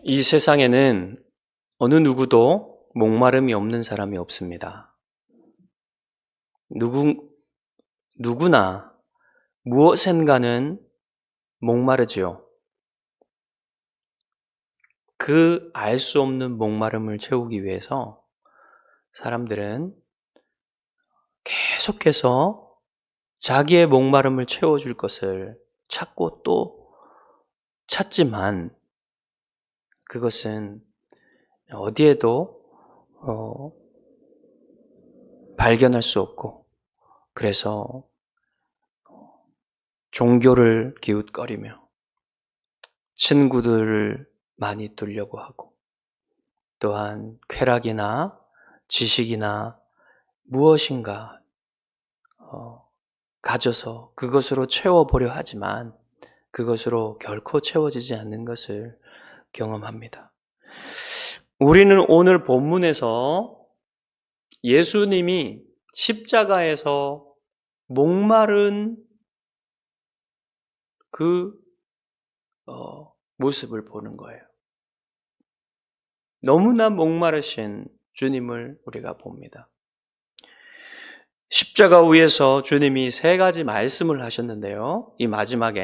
이 세상에는 어느 누구도 목마름이 없는 사람이 없습니다. 누구나 무엇인가는 목마르지요. 그 알 수 없는 목마름을 채우기 위해서 사람들은 계속해서 자기의 목마름을 채워줄 것을 찾고 또 찾지만 그것은 어디에도 발견할 수 없고, 그래서 종교를 기웃거리며 친구들을 많이 두려고 하고, 또한 쾌락이나 지식이나 무엇인가 가져서 그것으로 채워보려 하지만 그것으로 결코 채워지지 않는 것을 경험합니다. 우리는 오늘 본문에서 예수님이 십자가에서 목마른 그 모습을 보는 거예요. 너무나 목마르신 주님을 우리가 봅니다. 십자가 위에서 주님이 3가지 말씀을 하셨는데요. 이 마지막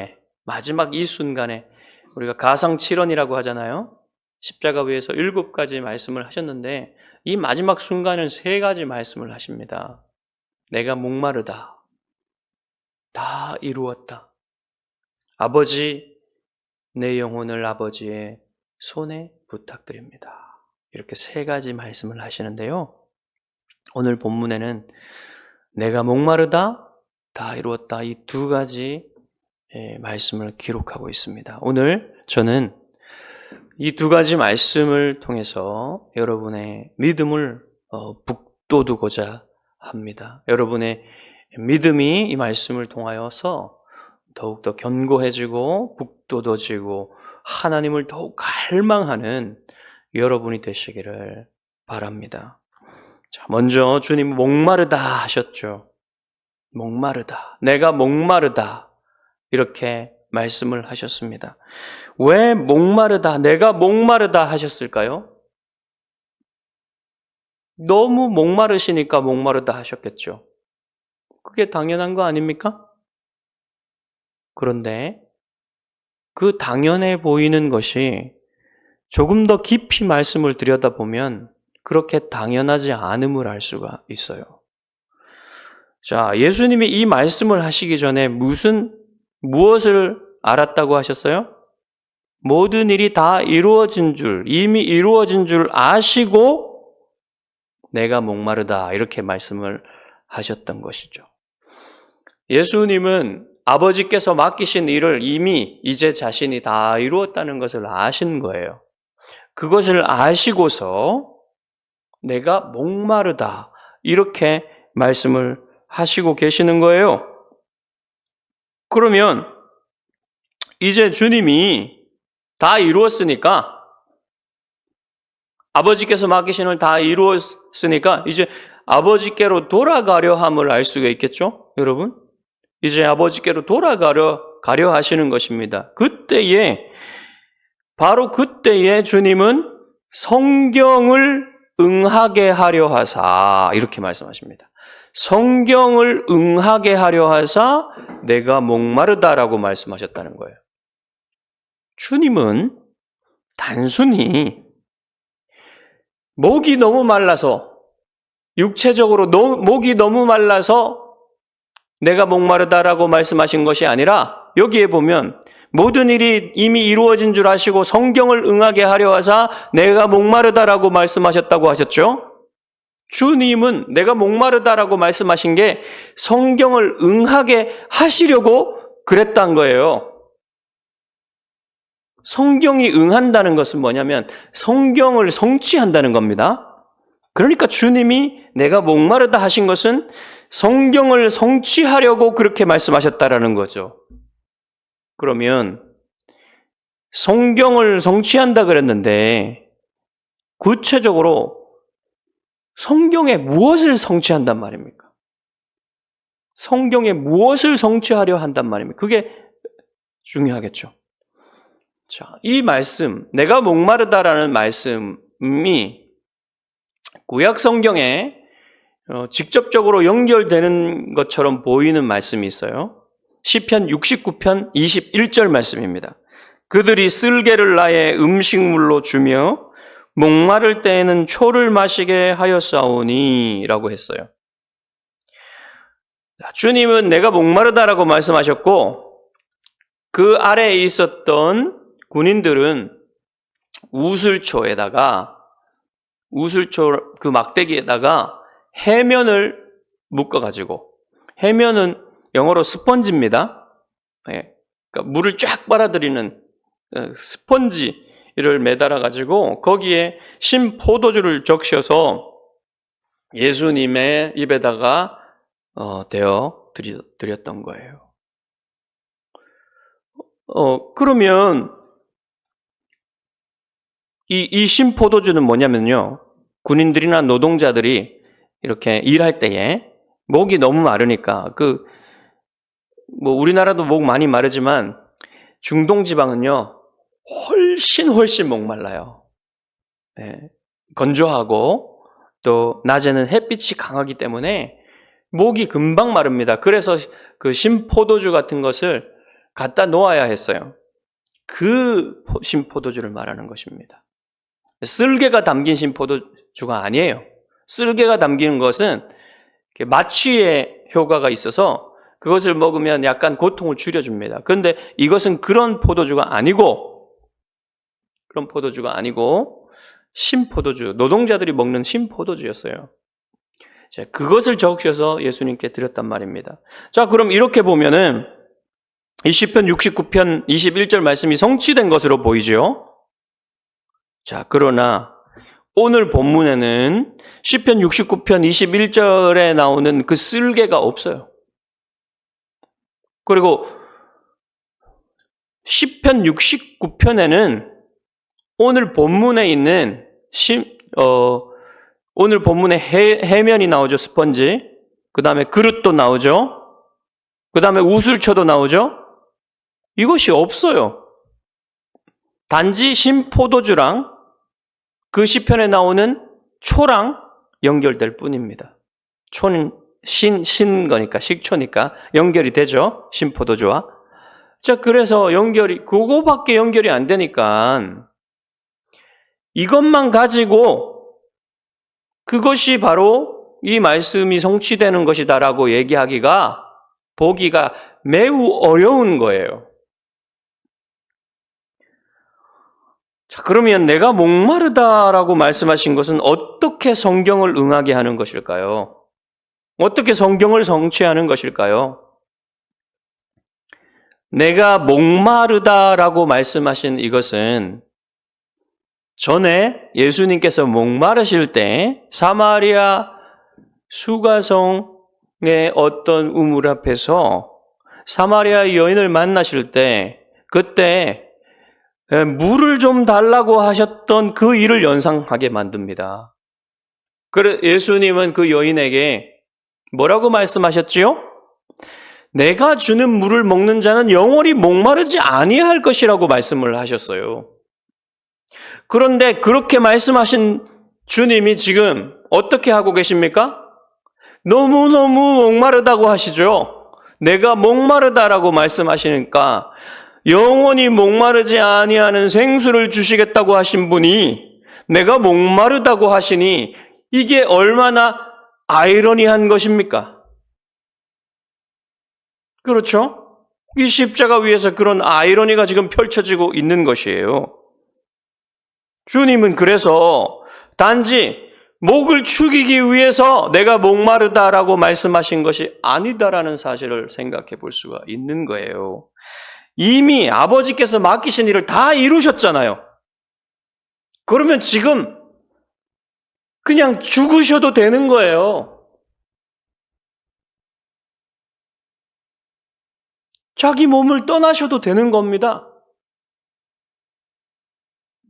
이 순간에 우리가 가상칠언이라고 하잖아요. 십자가 위에서 7가지 말씀을 하셨는데 이 마지막 순간은 3가지 말씀을 하십니다. 내가 목마르다. 다 이루었다. 아버지, 내 영혼을 아버지의 손에 부탁드립니다. 이렇게 3가지 말씀을 하시는데요. 오늘 본문에는 내가 목마르다, 다 이루었다, 이 2가지 말씀을 기록하고 있습니다. 오늘 저는 이 2가지 말씀을 통해서 여러분의 믿음을 북돋우고자 합니다. 여러분의 믿음이 이 말씀을 통하여서 더욱더 견고해지고 북돋워지고 하나님을 더욱 갈망하는 여러분이 되시기를 바랍니다. 자, 먼저 주님 목마르다 하셨죠. 목마르다. 내가 목마르다. 이렇게 말씀을 하셨습니다. 왜 목마르다, 내가 목마르다 하셨을까요? 너무 목마르시니까 목마르다 하셨겠죠. 그게 당연한 거 아닙니까? 그런데 그 당연해 보이는 것이 조금 더 깊이 말씀을 들여다보면 그렇게 당연하지 않음을 알 수가 있어요. 자, 예수님이 이 말씀을 하시기 전에 무엇을 알았다고 하셨어요? 모든 일이 다 이루어진 줄, 이미 이루어진 줄 아시고 내가 목마르다 이렇게 말씀을 하셨던 것이죠. 예수님은 아버지께서 맡기신 일을 이미 이제 자신이 다 이루었다는 것을 아신 거예요. 그것을 아시고서 내가 목마르다 이렇게 말씀을 하시고 계시는 거예요. 그러면 이제 주님이 다 이루었으니까, 아버지께서 맡기신 일 다 이루었으니까 이제 아버지께로 돌아가려 함을 알 수가 있겠죠? 여러분? 이제 아버지께로 돌아가려 하시는 것입니다. 바로 그때에 주님은 성경을 응하게 하려 하사 이렇게 말씀하십니다. 성경을 응하게 하려 하사 내가 목마르다라고 말씀하셨다는 거예요. 주님은 단순히 목이 너무 말라서, 육체적으로 목이 너무 말라서 내가 목마르다라고 말씀하신 것이 아니라, 여기에 보면 모든 일이 이미 이루어진 줄 아시고 성경을 응하게 하려 하사 내가 목마르다라고 말씀하셨다고 하셨죠? 주님은 내가 목마르다라고 말씀하신 게 성경을 응하게 하시려고 그랬단 거예요. 성경이 응한다는 것은 뭐냐면 성경을 성취한다는 겁니다. 그러니까 주님이 내가 목마르다 하신 것은 성경을 성취하려고 그렇게 말씀하셨다라는 거죠. 그러면 성경을 성취한다 그랬는데 구체적으로 성경에 무엇을 성취한단 말입니까? 성경에 무엇을 성취하려 한단 말입니까? 그게 중요하겠죠. 자, 이 말씀, 내가 목마르다라는 말씀이 구약 성경에 직접적으로 연결되는 것처럼 보이는 말씀이 있어요. 시편 69편 21절 말씀입니다. 그들이 쓸개를 나의 음식물로 주며 목마를 때에는 초를 마시게 하였사오니 라고 했어요. 주님은 내가 목마르다라고 말씀하셨고 그 아래에 있었던 군인들은 우슬초 그 막대기에다가 해면을 묶어가지고, 해면은 영어로 스펀지입니다. 네, 그러니까 물을 쫙 빨아들이는 스펀지를 매달아가지고 거기에 신포도주를 적셔서 예수님의 입에다가 대어 드렸던 거예요. 그러면 이 신포도주는 뭐냐면요, 군인들이나 노동자들이 이렇게 일할 때에 목이 너무 마르니까 우리나라도 목 많이 마르지만 중동 지방은요 훨씬 목말라요. 네, 건조하고 또 낮에는 햇빛이 강하기 때문에 목이 금방 마릅니다. 그래서 그 신포도주 같은 것을 갖다 놓아야 했어요. 그 신포도주를 말하는 것입니다. 쓸개가 담긴 신포도주가 아니에요. 쓸개가 담기는 것은 마취의 효과가 있어서 그것을 먹으면 약간 고통을 줄여줍니다. 그런데 이것은 그런 포도주가 아니고 신포도주, 노동자들이 먹는 신포도주였어요. 자, 그것을 적셔서 예수님께 드렸단 말입니다. 자, 그럼 이렇게 보면은 이 시편 69편 21절 말씀이 성취된 것으로 보이죠. 자, 그러나 오늘 본문에는 시편 69편 21절에 나오는 그 쓸개가 없어요. 그리고 시편 69편에는 오늘 본문에 있는 오늘 본문에 해면이 나오죠. 스펀지. 그 다음에 그릇도 나오죠. 그 다음에 우슬초도 나오죠. 이것이 없어요. 단지 신포도주랑 그 시편에 나오는 초랑 연결될 뿐입니다. 초는 신 거니까, 식초니까 연결이 되죠. 신포도주와. 자, 그래서 그거밖에 연결이 안 되니까 이것만 가지고 그것이 바로 이 말씀이 성취되는 것이다라고 보기가 매우 어려운 거예요. 자, 그러면 내가 목마르다라고 말씀하신 것은 어떻게 성경을 응하게 하는 것일까요? 어떻게 성경을 성취하는 것일까요? 내가 목마르다라고 말씀하신 이것은 전에 예수님께서 목마르실 때 사마리아 수가성의 어떤 우물 앞에서 사마리아 여인을 만나실 때 그때 물을 좀 달라고 하셨던 그 일을 연상하게 만듭니다. 그래 예수님은 그 여인에게 뭐라고 말씀하셨지요? 내가 주는 물을 먹는 자는 영원히 목마르지 아니할 것이라고 말씀을 하셨어요. 그런데 그렇게 말씀하신 주님이 지금 어떻게 하고 계십니까? 너무너무 목마르다고 하시죠. 내가 목마르다라고 말씀하시니까 영원히 목마르지 아니하는 생수를 주시겠다고 하신 분이 내가 목마르다고 하시니 이게 얼마나 아이러니한 것입니까? 그렇죠? 이 십자가 위에서 그런 아이러니가 지금 펼쳐지고 있는 것이에요. 주님은 그래서 단지 목을 축이기 위해서 내가 목마르다라고 말씀하신 것이 아니다라는 사실을 생각해 볼 수가 있는 거예요. 이미 아버지께서 맡기신 일을 다 이루셨잖아요. 그러면 지금 그냥 죽으셔도 되는 거예요. 자기 몸을 떠나셔도 되는 겁니다.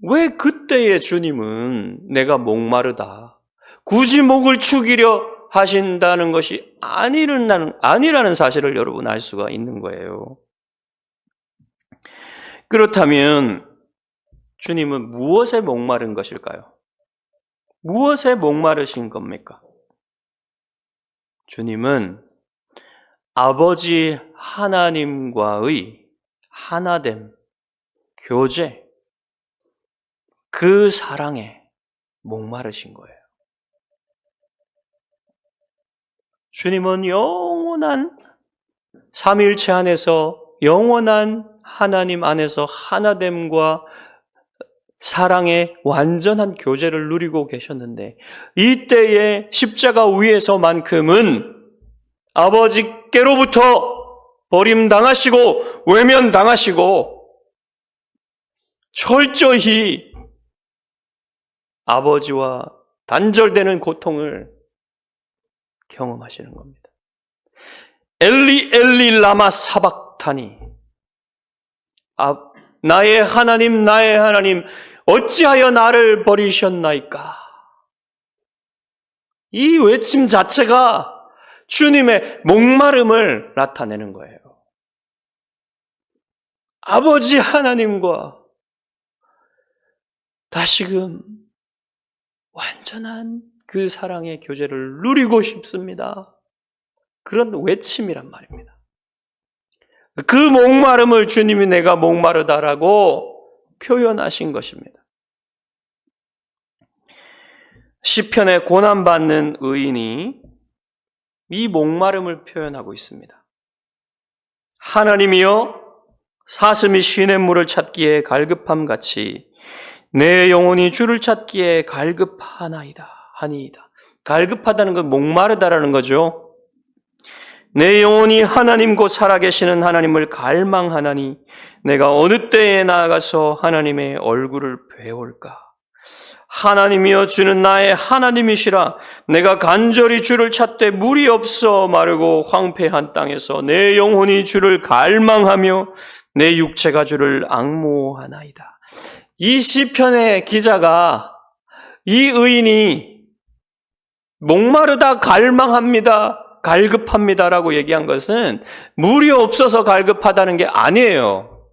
왜 그때의 주님은 내가 목마르다, 굳이 목을 축이려 하신다는 것이 아니라는 사실을 여러분 알 수가 있는 거예요. 그렇다면 주님은 무엇에 목마른 것일까요? 무엇에 목마르신 겁니까? 주님은 아버지 하나님과의 하나됨, 교제, 그 사랑에 목마르신 거예요. 주님은 영원한 삼위일체 안에서 영원한 하나님 안에서 하나됨과 사랑의 완전한 교제를 누리고 계셨는데 이때의 십자가 위에서만큼은 아버지께로부터 버림당하시고 외면당하시고 철저히 아버지와 단절되는 고통을 경험하시는 겁니다. 엘리 엘리 라마 사박타니, 나의 하나님 나의 하나님 어찌하여 나를 버리셨나이까. 이 외침 자체가 주님의 목마름을 나타내는 거예요. 아버지 하나님과 다시금 완전한 그 사랑의 교제를 누리고 싶습니다. 그런 외침이란 말입니다. 그 목마름을 주님이 내가 목마르다라고 표현하신 것입니다. 시편에 고난받는 의인이 이 목마름을 표현하고 있습니다. 하나님이여 사슴이 시냇물을 찾기에 갈급함같이 내 영혼이 주를 찾기에 갈급하나이다 하니이다. 갈급하다는 건 목마르다라는 거죠. 내 영혼이 하나님 곧 살아계시는 하나님을 갈망하나니 내가 어느 때에 나아가서 하나님의 얼굴을 배울까. 하나님이여 주는 나의 하나님이시라. 내가 간절히 주를 찾되 물이 없어 마르고 황폐한 땅에서 내 영혼이 주를 갈망하며 내 육체가 주를 앙모하나이다. 이 시편의 기자가 이 의인이 목마르다 갈망합니다. 갈급합니다라고 얘기한 것은 물이 없어서 갈급하다는 게 아니에요.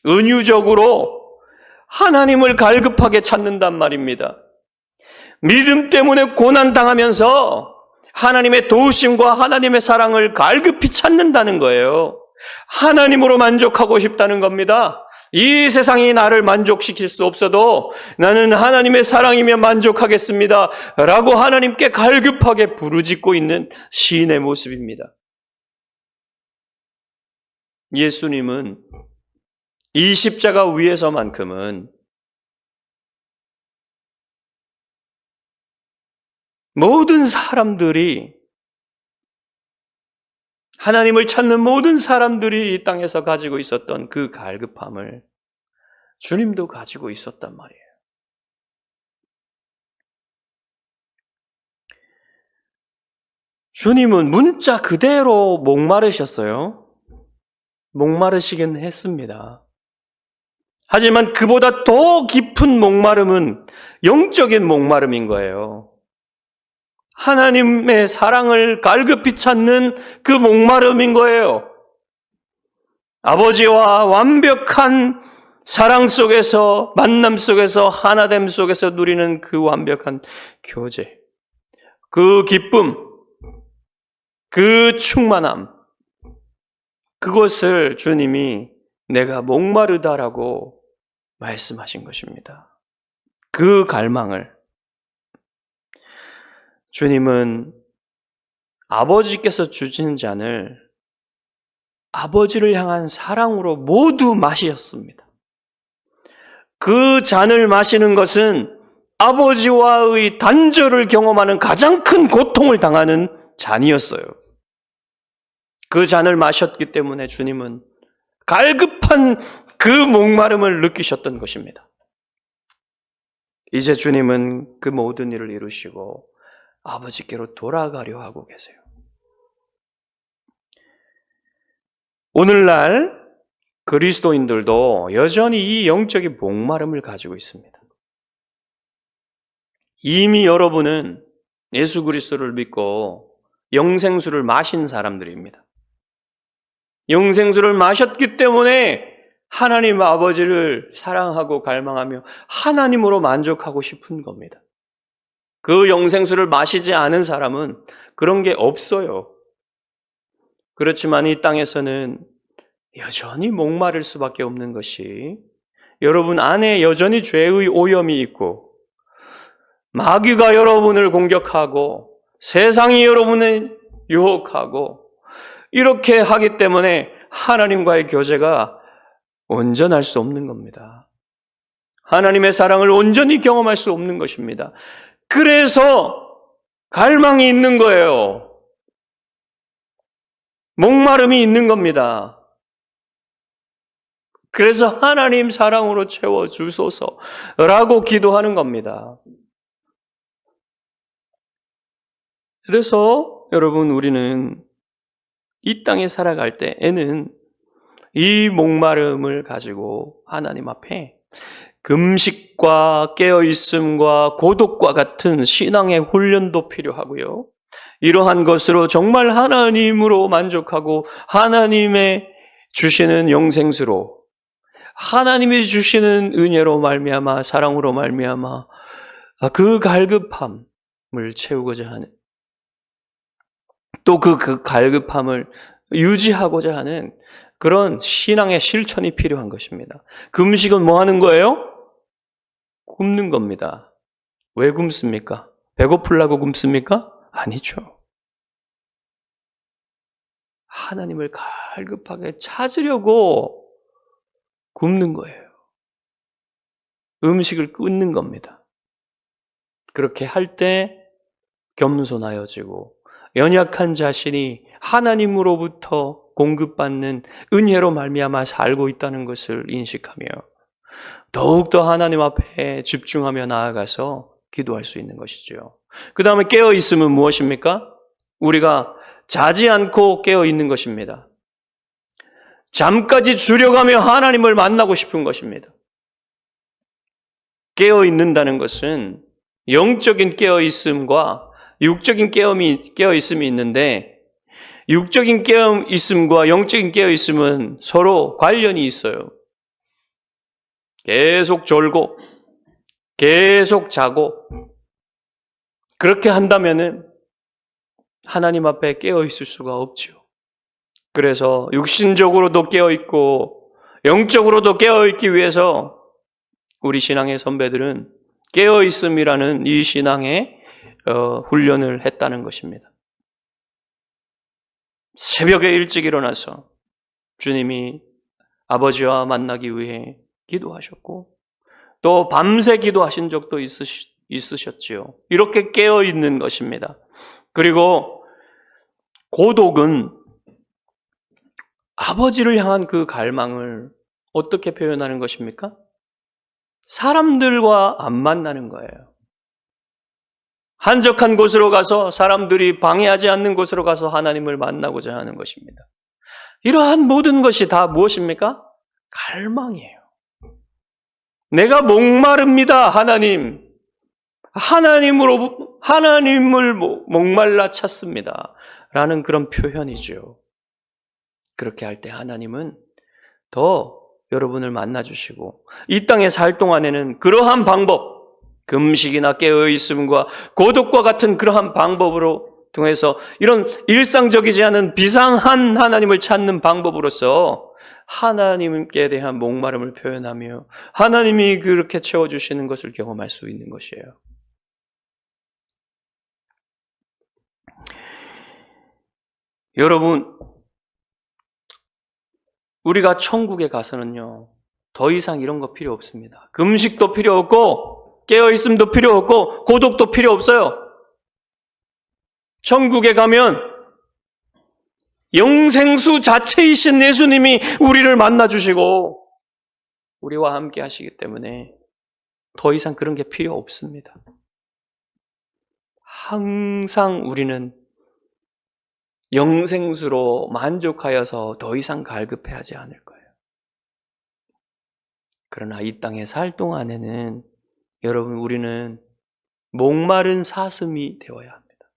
은유적으로 하나님을 갈급하게 찾는단 말입니다. 믿음 때문에 고난당하면서 하나님의 도우심과 하나님의 사랑을 갈급히 찾는다는 거예요. 하나님으로 만족하고 싶다는 겁니다. 이 세상이 나를 만족시킬 수 없어도 나는 하나님의 사랑이며 만족하겠습니다 라고 하나님께 갈급하게 부르짖고 있는 시인의 모습입니다. 예수님은 이 십자가 위에서만큼은 모든 사람들이, 하나님을 찾는 모든 사람들이 이 땅에서 가지고 있었던 그 갈급함을 주님도 가지고 있었단 말이에요. 주님은 문자 그대로 목마르셨어요. 목마르시긴 했습니다. 하지만 그보다 더 깊은 목마름은 영적인 목마름인 거예요. 하나님의 사랑을 갈급히 찾는 그 목마름인 거예요. 아버지와 완벽한 사랑 속에서, 만남 속에서, 하나됨 속에서 누리는 그 완벽한 교제, 그 기쁨, 그 충만함, 그것을 주님이 내가 목마르다라고 말씀하신 것입니다. 그 갈망을 주님은 아버지께서 주신 잔을 아버지를 향한 사랑으로 모두 마셨습니다. 그 잔을 마시는 것은 아버지와의 단절을 경험하는 가장 큰 고통을 당하는 잔이었어요. 그 잔을 마셨기 때문에 주님은 갈급한 그 목마름을 느끼셨던 것입니다. 이제 주님은 그 모든 일을 이루시고 아버지께로 돌아가려 하고 계세요. 오늘날 그리스도인들도 여전히 이 영적인 목마름을 가지고 있습니다. 이미 여러분은 예수 그리스도를 믿고 영생수를 마신 사람들입니다. 영생수를 마셨기 때문에 하나님 아버지를 사랑하고 갈망하며 하나님으로 만족하고 싶은 겁니다. 그 영생수를 마시지 않은 사람은 그런 게 없어요. 그렇지만 이 땅에서는 여전히 목마를 수밖에 없는 것이 여러분 안에 여전히 죄의 오염이 있고 마귀가 여러분을 공격하고 세상이 여러분을 유혹하고 이렇게 하기 때문에 하나님과의 교제가 온전할 수 없는 겁니다. 하나님의 사랑을 온전히 경험할 수 없는 것입니다. 그래서 갈망이 있는 거예요. 목마름이 있는 겁니다. 그래서 하나님 사랑으로 채워주소서라고 기도하는 겁니다. 그래서 여러분 우리는 이 땅에 살아갈 때에는 이 목마름을 가지고 하나님 앞에 금식과 깨어있음과 고독과 같은 신앙의 훈련도 필요하고요. 이러한 것으로 정말 하나님으로 만족하고 하나님의 주시는 영생수로 하나님이 주시는 은혜로 말미암아 사랑으로 말미암아 그 갈급함을 채우고자 하는 또 그 갈급함을 유지하고자 하는 그런 신앙의 실천이 필요한 것입니다. 금식은 뭐 하는 거예요? 굶는 겁니다. 왜 굶습니까? 배고프려고 굶습니까? 아니죠. 하나님을 갈급하게 찾으려고 굶는 거예요. 음식을 끊는 겁니다. 그렇게 할 때 겸손하여지고 연약한 자신이 하나님으로부터 공급받는 은혜로 말미암아 살고 있다는 것을 인식하며 더욱더 하나님 앞에 집중하며 나아가서 기도할 수 있는 것이죠. 그 다음에 깨어있음은 무엇입니까? 우리가 자지 않고 깨어있는 것입니다. 잠까지 줄여가며 하나님을 만나고 싶은 것입니다. 깨어있는다는 것은 영적인 깨어있음과 육적인 깨어있음이 있는데 육적인 깨어있음과 영적인 깨어있음은 서로 관련이 있어요. 계속 졸고 계속 자고 그렇게 한다면은 하나님 앞에 깨어있을 수가 없죠. 그래서 육신적으로도 깨어있고 영적으로도 깨어있기 위해서 우리 신앙의 선배들은 깨어있음이라는 이 신앙의 훈련을 했다는 것입니다. 새벽에 일찍 일어나서 주님이 아버지와 만나기 위해 기도하셨고 또 밤새 기도하신 적도 있으셨지요. 이렇게 깨어있는 것입니다. 그리고 고독은 아버지를 향한 그 갈망을 어떻게 표현하는 것입니까? 사람들과 안 만나는 거예요. 한적한 곳으로 가서 사람들이 방해하지 않는 곳으로 가서 하나님을 만나고자 하는 것입니다. 이러한 모든 것이 다 무엇입니까? 갈망이에요. 내가 목마릅니다, 하나님. 하나님을 목말라 찾습니다. 라는 그런 표현이죠. 그렇게 할 때 하나님은 더 여러분을 만나주시고 이 땅에 살 동안에는 그러한 방법, 금식이나 깨어있음과 고독과 같은 그러한 방법으로 통해서 이런 일상적이지 않은 비상한 하나님을 찾는 방법으로서 하나님께 대한 목마름을 표현하며 하나님이 그렇게 채워주시는 것을 경험할 수 있는 것이에요. 여러분, 우리가 천국에 가서는요, 더 이상 이런 거 필요 없습니다. 금식도 필요 없고, 깨어있음도 필요 없고, 고독도 필요 없어요. 천국에 가면 영생수 자체이신 예수님이 우리를 만나주시고, 우리와 함께 하시기 때문에 더 이상 그런 게 필요 없습니다. 항상 우리는 영생수로 만족하여서 더 이상 갈급해하지 않을 거예요. 그러나 이 땅에 살 동안에는 여러분 우리는 목마른 사슴이 되어야 합니다.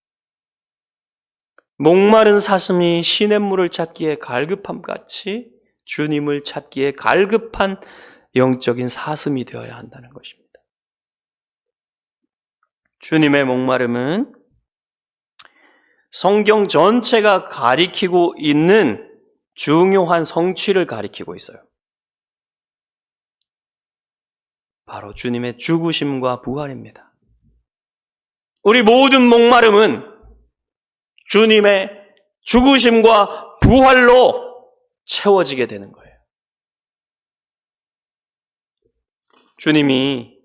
목마른 사슴이 시냇물을 찾기에 갈급함같이 주님을 찾기에 갈급한 영적인 사슴이 되어야 한다는 것입니다. 주님의 목마름은 성경 전체가 가리키고 있는 중요한 성취를 가리키고 있어요. 바로 주님의 죽으심과 부활입니다. 우리 모든 목마름은 주님의 죽으심과 부활로 채워지게 되는 거예요. 주님이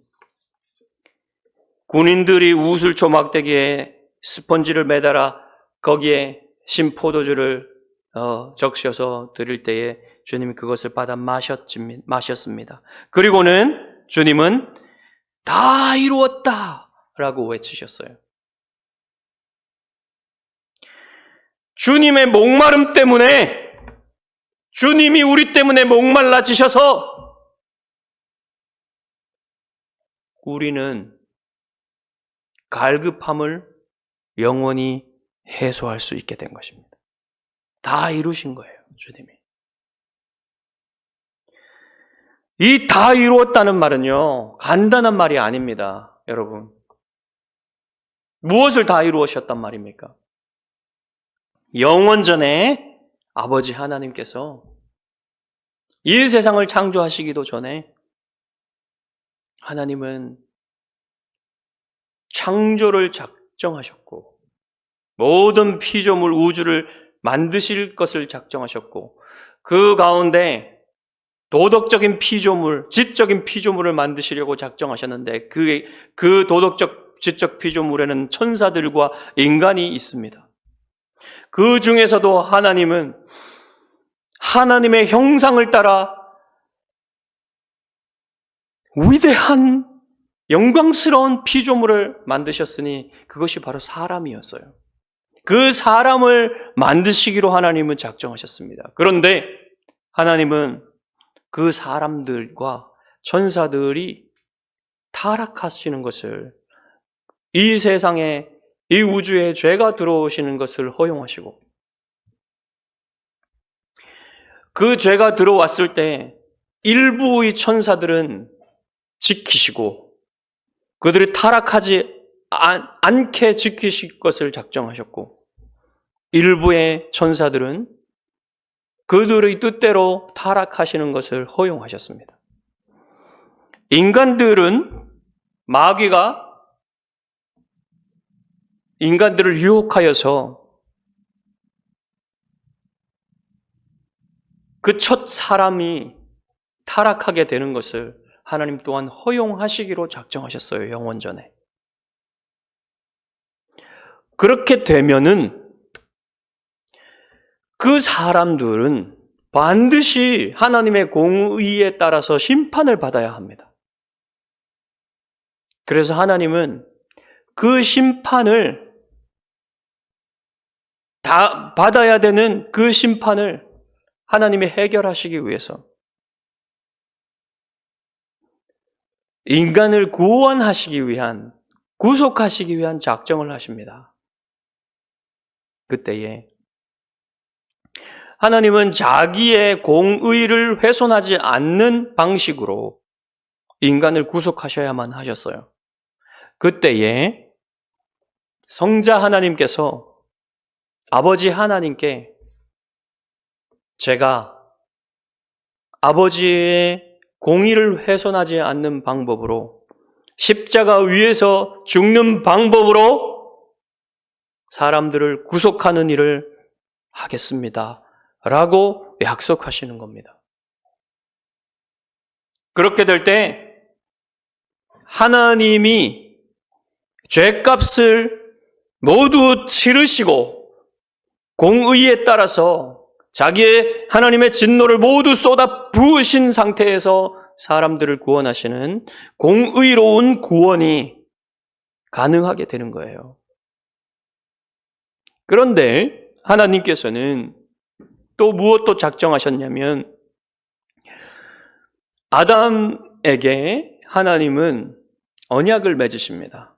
군인들이 우슬초 막대기에 스펀지를 매달아 거기에 신 포도주를 적셔서 드릴 때에 주님이 그것을 받아 마셨습니다. 그리고는 주님은 다 이루었다 라고 외치셨어요. 주님의 목마름 때문에, 주님이 우리 때문에 목말라지셔서 우리는 갈급함을 영원히 해소할 수 있게 된 것입니다. 다 이루신 거예요, 주님이. 이 다 이루었다는 말은요, 간단한 말이 아닙니다, 여러분. 무엇을 다 이루으셨단 말입니까? 영원전에 아버지 하나님께서 이 세상을 창조하시기도 전에 하나님은 창조를 작정하셨고 모든 피조물 우주를 만드실 것을 작정하셨고 그 가운데 도덕적인 피조물, 지적인 피조물을 만드시려고 작정하셨는데 그 도덕적, 지적 피조물에는 천사들과 인간이 있습니다. 그 중에서도 하나님은 하나님의 형상을 따라 위대한 영광스러운 피조물을 만드셨으니 그것이 바로 사람이었어요. 그 사람을 만드시기로 하나님은 작정하셨습니다. 그런데 하나님은 그 사람들과 천사들이 타락하시는 것을, 이 세상에, 이 우주에 죄가 들어오시는 것을 허용하시고 그 죄가 들어왔을 때 일부의 천사들은 지키시고 그들이 타락하지 않게 지키실 것을 작정하셨고 일부의 천사들은 그들의 뜻대로 타락하시는 것을 허용하셨습니다. 인간들은 마귀가 인간들을 유혹하여서 그 첫 사람이 타락하게 되는 것을 하나님 또한 허용하시기로 작정하셨어요, 영원전에. 그렇게 되면은 그 사람들은 반드시 하나님의 공의에 따라서 심판을 받아야 합니다. 그래서 하나님은 그 심판을 다 받아야 되는 그 심판을 하나님이 해결하시기 위해서 인간을 구원하시기 위한, 구속하시기 위한 작정을 하십니다. 그때에 하나님은 자기의 공의를 훼손하지 않는 방식으로 인간을 구속하셔야만 하셨어요. 그때에 성자 하나님께서 아버지 하나님께 제가 아버지의 공의를 훼손하지 않는 방법으로 십자가 위에서 죽는 방법으로 사람들을 구속하는 일을 하겠습니다. 라고 약속하시는 겁니다. 그렇게 될 때 하나님이 죄값을 모두 치르시고 공의에 따라서 자기의 하나님의 진노를 모두 쏟아 부으신 상태에서 사람들을 구원하시는 공의로운 구원이 가능하게 되는 거예요. 그런데 하나님께서는 또 무엇도 작정하셨냐면 아담에게 하나님은 언약을 맺으십니다.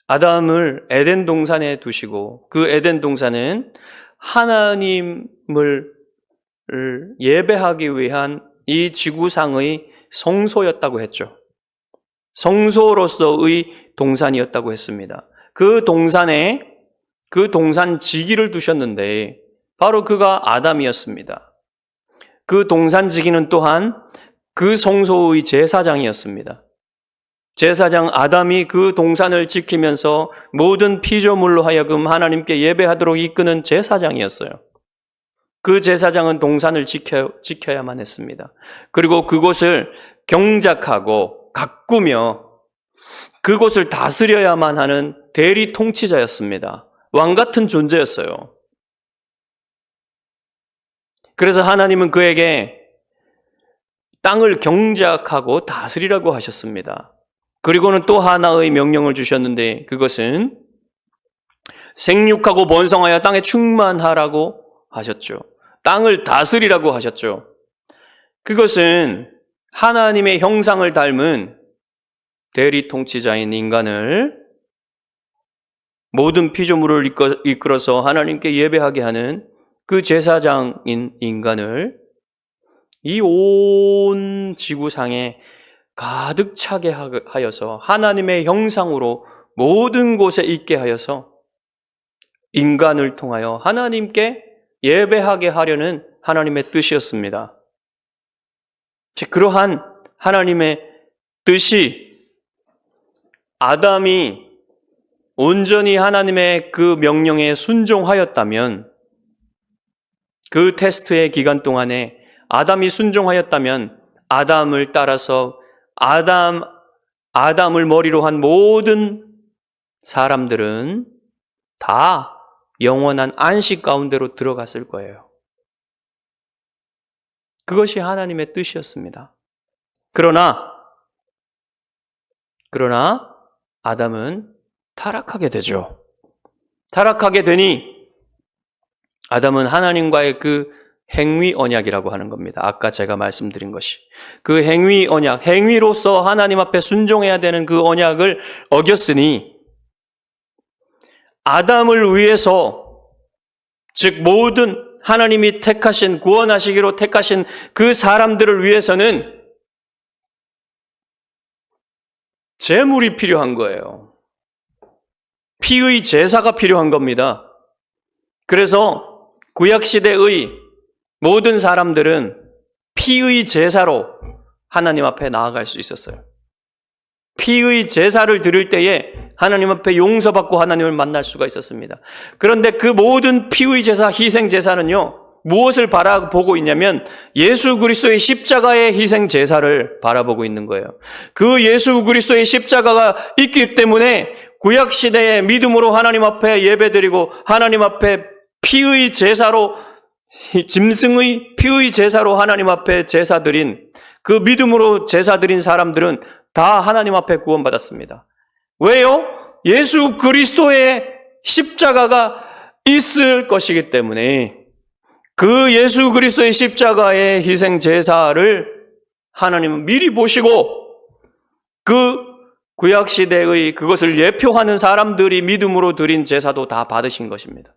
아담을 에덴 동산에 두시고 그 에덴 동산은 하나님을 예배하기 위한 이 지구상의 성소였다고 했죠. 성소로서의 동산이었다고 했습니다. 그 동산에 그 동산지기를 두셨는데 바로 그가 아담이었습니다. 그 동산지기는 또한 그 성소의 제사장이었습니다. 제사장 아담이 그 동산을 지키면서 모든 피조물로 하여금 하나님께 예배하도록 이끄는 제사장이었어요. 그 제사장은 동산을 지켜야만 했습니다. 그리고 그곳을 경작하고 가꾸며 그곳을 다스려야만 하는 대리 통치자였습니다. 왕 같은 존재였어요. 그래서 하나님은 그에게 땅을 경작하고 다스리라고 하셨습니다. 그리고는 또 하나의 명령을 주셨는데 그것은 생육하고 번성하여 땅에 충만하라고 하셨죠. 땅을 다스리라고 하셨죠. 그것은 하나님의 형상을 닮은 대리 통치자인 인간을 모든 피조물을 이끌어서 하나님께 예배하게 하는 그 제사장인 인간을 이 온 지구상에 가득 차게 하여서 하나님의 형상으로 모든 곳에 있게 하여서 인간을 통하여 하나님께 예배하게 하려는 하나님의 뜻이었습니다. 그러한 하나님의 뜻이 아담이 온전히 하나님의 그 명령에 순종하였다면 그 테스트의 기간 동안에 아담이 순종하였다면 아담을 따라서 아담을 머리로 한 모든 사람들은 다 영원한 안식 가운데로 들어갔을 거예요. 그것이 하나님의 뜻이었습니다. 그러나 아담은 타락하게 되죠. 타락하게 되니 아담은 하나님과의 그 행위 언약이라고 하는 겁니다. 아까 제가 말씀드린 것이. 그 행위 언약, 행위로서 하나님 앞에 순종해야 되는 그 언약을 어겼으니 아담을 위해서, 즉 모든 하나님이 택하신, 구원하시기로 택하신 그 사람들을 위해서는 제물이 필요한 거예요. 피의 제사가 필요한 겁니다. 그래서 구약시대의 모든 사람들은 피의 제사로 하나님 앞에 나아갈 수 있었어요. 피의 제사를 드릴 때에 하나님 앞에 용서받고 하나님을 만날 수가 있었습니다. 그런데 그 모든 피의 제사, 희생 제사는요, 무엇을 바라보고 있냐면 예수 그리스도의 십자가의 희생 제사를 바라보고 있는 거예요. 그 예수 그리스도의 십자가가 있기 때문에 구약 시대의 믿음으로 하나님 앞에 예배드리고 하나님 앞에 피의 제사로, 짐승의 피의 제사로 하나님 앞에 제사드린, 그 믿음으로 제사드린 사람들은 다 하나님 앞에 구원받았습니다. 왜요? 예수 그리스도의 십자가가 있을 것이기 때문에 그 예수 그리스도의 십자가의 희생 제사를 하나님은 미리 보시고 그 구약 시대의 그것을 예표하는 사람들이 믿음으로 드린 제사도 다 받으신 것입니다.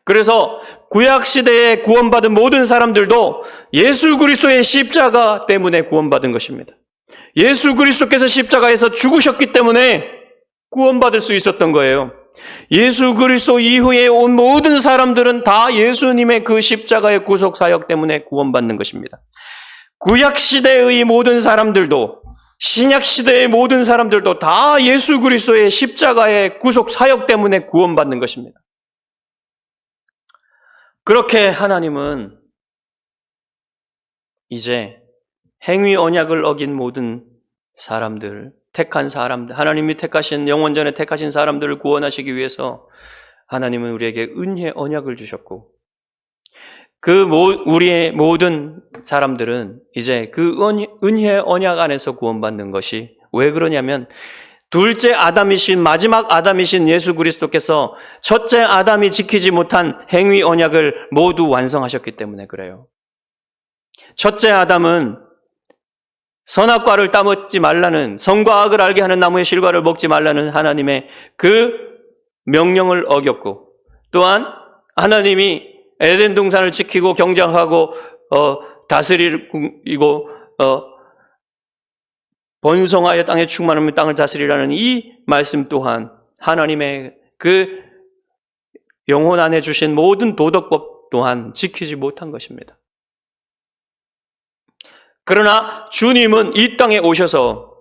그래서 구약 시대에 구원받은 모든 사람들도 예수 그리스도의 십자가 때문에 구원받은 것입니다. 예수 그리스도께서 십자가에서 죽으셨기 때문에 구원받을 수 있었던 거예요. 예수 그리스도 이후에 온 모든 사람들은 다 예수님의 그 십자가의 구속 사역 때문에 구원받는 것입니다. 구약 시대의 모든 사람들도, 신약 시대의 모든 사람들도 다 예수 그리스도의 십자가의 구속 사역 때문에 구원받는 것입니다. 그렇게 하나님은 이제 행위 언약을 어긴 모든 사람들, 택한 사람들, 하나님이 택하신, 영원전에 택하신 사람들을 구원하시기 위해서 하나님은 우리에게 은혜 언약을 주셨고, 우리의 모든 사람들은 이제 그 은혜 언약 안에서 구원받는 것이, 왜 그러냐면 둘째 아담이신, 마지막 아담이신 예수 그리스도께서 첫째 아담이 지키지 못한 행위 언약을 모두 완성하셨기 때문에 그래요. 첫째 아담은 선악과를 따먹지 말라는, 선과 악을 알게 하는 나무의 실과를 먹지 말라는 하나님의 그 명령을 어겼고, 또한 하나님이 에덴 동산을 지키고 경작하고 다스리고 번성하여 땅에 충만하며 땅을 다스리라는 이 말씀 또한 하나님의 그 영혼 안에 주신 모든 도덕법 또한 지키지 못한 것입니다. 그러나 주님은 이 땅에 오셔서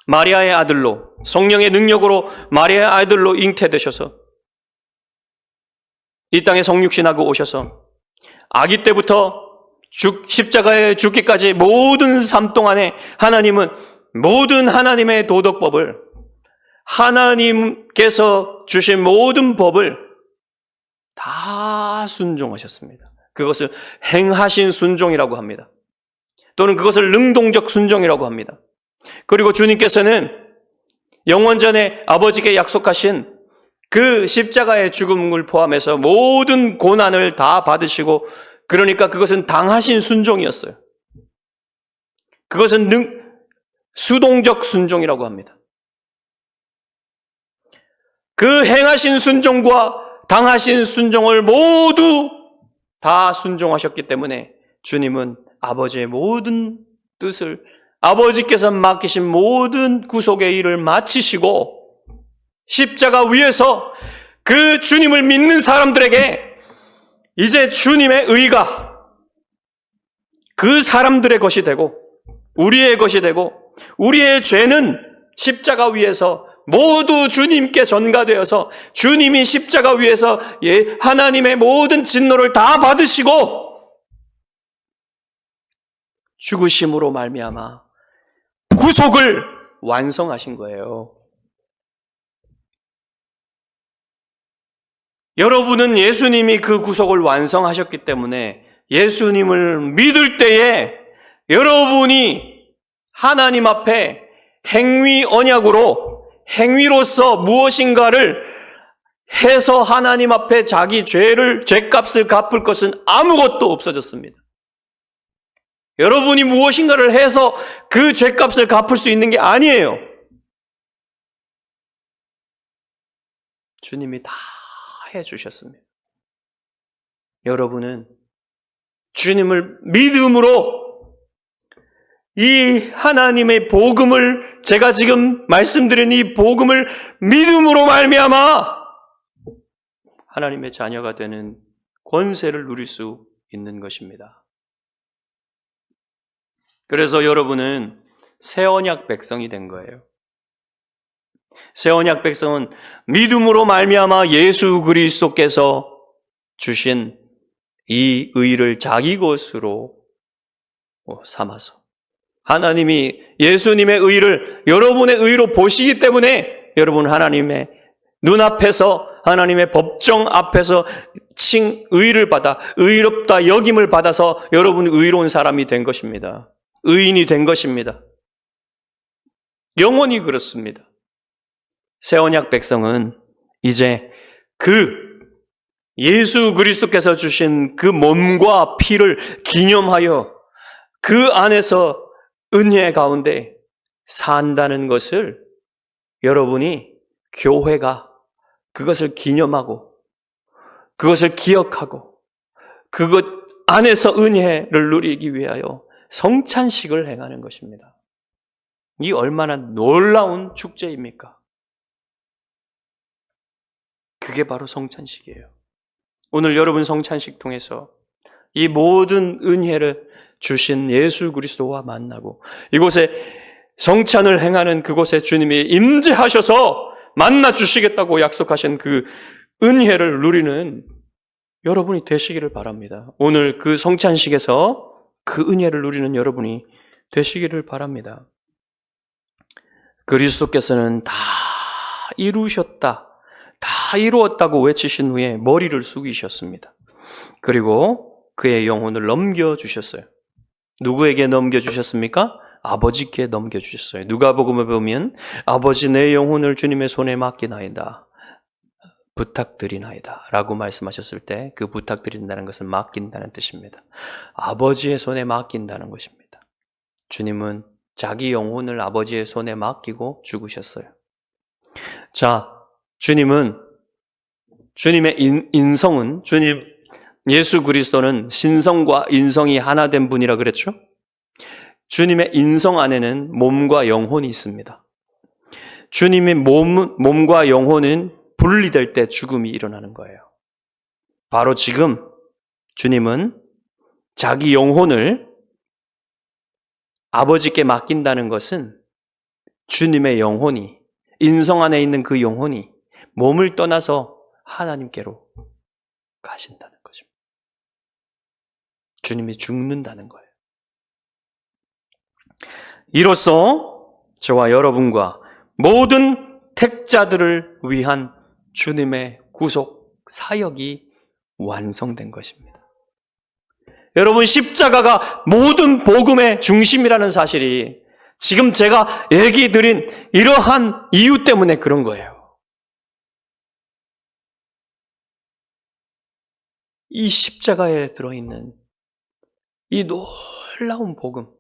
마리아의 아들로, 성령의 능력으로 마리아의 아들로 잉태되셔서 이 땅에 성육신하고 오셔서 아기 때부터 십자가에 죽기까지 모든 삶 동안에 하나님은 모든 하나님의 도덕법을, 하나님께서 주신 모든 법을 다 순종하셨습니다. 그것을 행하신 순종이라고 합니다. 또는 그것을 능동적 순종이라고 합니다. 그리고 주님께서는 영원전에 아버지께 약속하신 그 십자가의 죽음을 포함해서 모든 고난을 다 받으시고, 그러니까 그것은 당하신 순종이었어요. 그것은 수동적 순종이라고 합니다. 그 행하신 순종과 당하신 순종을 모두 다 순종하셨기 때문에 주님은 아버지의 모든 뜻을, 아버지께서 맡기신 모든 구속의 일을 마치시고 십자가 위에서 그 주님을 믿는 사람들에게 이제 주님의 의가 그 사람들의 것이 되고 우리의 것이 되고, 우리의 죄는 십자가 위에서 모두 주님께 전가되어서 주님이 십자가 위에서 하나님의 모든 진노를 다 받으시고 죽으심으로 말미암아 구속을 완성하신 거예요. 여러분은 예수님이 그 구속을 완성하셨기 때문에 예수님을 믿을 때에 여러분이 하나님 앞에 행위 언약으로, 행위로서 무엇인가를 해서 하나님 앞에 자기 죄값을 갚을 것은 아무것도 없어졌습니다. 여러분이 무엇인가를 해서 그 죄값을 갚을 수 있는 게 아니에요. 주님이 다 해주셨습니다. 여러분은 주님을 믿음으로 이 하나님의 복음을, 제가 지금 말씀드린 이 복음을 믿음으로 말미암아 하나님의 자녀가 되는 권세를 누릴 수 있는 것입니다. 그래서 여러분은 새 언약 백성이 된 거예요. 새 언약 백성은 믿음으로 말미암아 예수 그리스도께서 주신 이 의를 자기 것으로 삼아서 하나님이 예수님의 의를 여러분의 의로 보시기 때문에 여러분 하나님의 눈앞에서, 하나님의 법정 앞에서 의를 받아, 의롭다 여김을 받아서 여러분 의로운 사람이 된 것입니다. 의인이 된 것입니다. 영원히 그렇습니다. 새 언약 백성은 이제 그 예수 그리스도께서 주신 그 몸과 피를 기념하여 그 안에서 은혜 가운데 산다는 것을 여러분이, 교회가 그것을 기념하고 그것을 기억하고 그것 안에서 은혜를 누리기 위하여 성찬식을 행하는 것입니다. 이 얼마나 놀라운 축제입니까? 그게 바로 성찬식이에요. 오늘 여러분 성찬식 통해서 이 모든 은혜를 주신 예수 그리스도와 만나고 이곳에 성찬을 행하는 그곳에 주님이 임재하셔서 만나 주시겠다고 약속하신 그 은혜를 누리는 여러분이 되시기를 바랍니다. 오늘 그 성찬식에서 그 은혜를 누리는 여러분이 되시기를 바랍니다. 그리스도께서는 다 이루셨다, 다 이루었다고 외치신 후에 머리를 숙이셨습니다. 그리고 그의 영혼을 넘겨주셨어요. 누구에게 넘겨주셨습니까? 아버지께 넘겨주셨어요. 누가복음에 보면 아버지 내 영혼을 주님의 손에 맡기나이다, 부탁드리나이다 라고 말씀하셨을 때 그 부탁드린다는 것은 맡긴다는 뜻입니다. 아버지의 손에 맡긴다는 것입니다. 주님은 자기 영혼을 아버지의 손에 맡기고 죽으셨어요. 자, 주님의 인성은, 주님 예수 그리스도는 신성과 인성이 하나 된 분이라 그랬죠? 주님의 인성 안에는 몸과 영혼이 있습니다. 주님의 몸과 영혼은 분리될 때 죽음이 일어나는 거예요. 바로 지금 주님은 자기 영혼을 아버지께 맡긴다는 것은 주님의 영혼이, 인성 안에 있는 그 영혼이 몸을 떠나서 하나님께로 가신다는 것입니다. 주님이 죽는다는 거예요. 이로써 저와 여러분과 모든 택자들을 위한 주님의 구속 사역이 완성된 것입니다. 여러분, 십자가가 모든 복음의 중심이라는 사실이 지금 제가 얘기 드린 이러한 이유 때문에 그런 거예요. 이 십자가에 들어있는 이 놀라운 복음,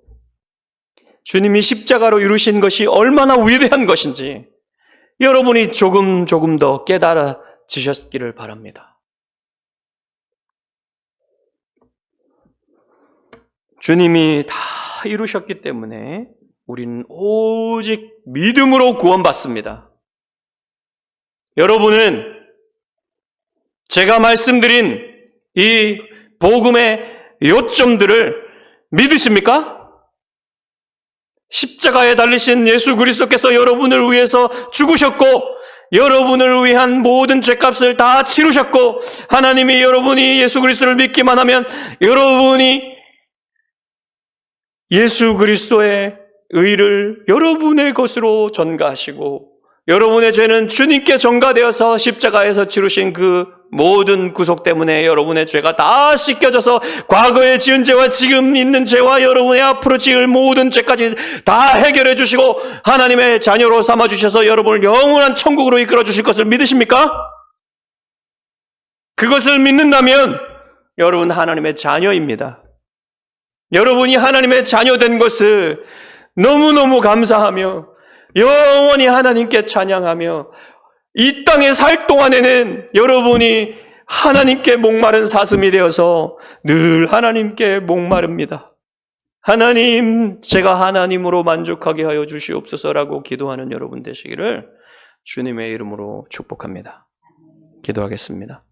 주님이 십자가로 이루신 것이 얼마나 위대한 것인지 여러분이 조금 더 깨달아지셨기를 바랍니다. 주님이 다 이루셨기 때문에 우리는 오직 믿음으로 구원받습니다. 여러분은 제가 말씀드린 이 복음의 요점들을 믿으십니까? 십자가에 달리신 예수 그리스도께서 여러분을 위해서 죽으셨고 여러분을 위한 모든 죄값을 다 치르셨고 하나님이 여러분이 예수 그리스도를 믿기만 하면 여러분이 예수 그리스도의 의를 여러분의 것으로 전가하시고 여러분의 죄는 주님께 전가되어서 십자가에서 치르신 그 모든 구속 때문에 여러분의 죄가 다 씻겨져서 과거에 지은 죄와 지금 있는 죄와 여러분의 앞으로 지을 모든 죄까지 다 해결해 주시고 하나님의 자녀로 삼아주셔서 여러분을 영원한 천국으로 이끌어 주실 것을 믿으십니까? 그것을 믿는다면 여러분 하나님의 자녀입니다. 여러분이 하나님의 자녀된 것을 너무너무 감사하며 영원히 하나님께 찬양하며 이 땅에 살 동안에는 여러분이 하나님께 목마른 사슴이 되어서 늘 하나님께 목마릅니다. 하나님, 제가 하나님으로 만족하게 하여 주시옵소서라고 기도하는 여러분 되시기를 주님의 이름으로 축복합니다. 기도하겠습니다.